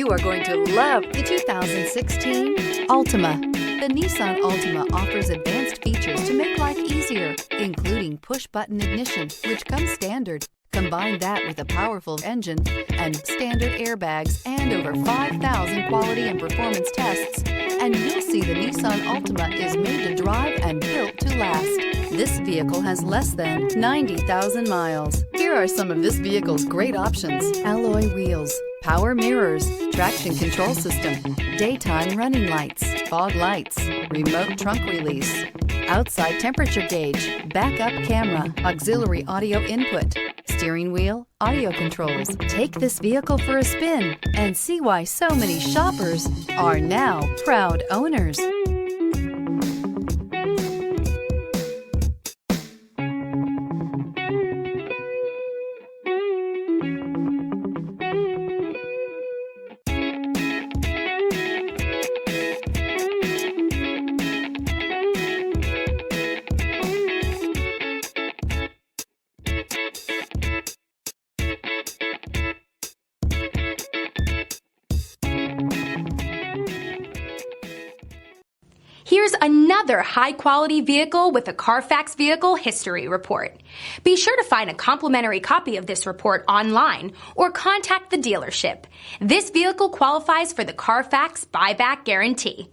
You are going to love the 2016 Altima. The Nissan Altima offers advanced features to make life easier, including push-button ignition, which comes standard. Combine that with a powerful engine and standard airbags and over 5,000 quality and performance tests, and you'll see the Nissan Altima is made to drive and built to last. This vehicle has less than 90,000 miles. Here are some of this vehicle's great options: alloy wheels, power mirrors, traction control system, daytime running lights, fog lights, remote trunk release, outside temperature gauge, backup camera, auxiliary audio input, steering wheel audio controls. Take this vehicle for a spin and see why so many shoppers are now proud owners. Here's another high-quality vehicle with a Carfax Vehicle History Report. Be sure to find a complimentary copy of this report online or contact the dealership. This vehicle qualifies for the Carfax Buyback Guarantee.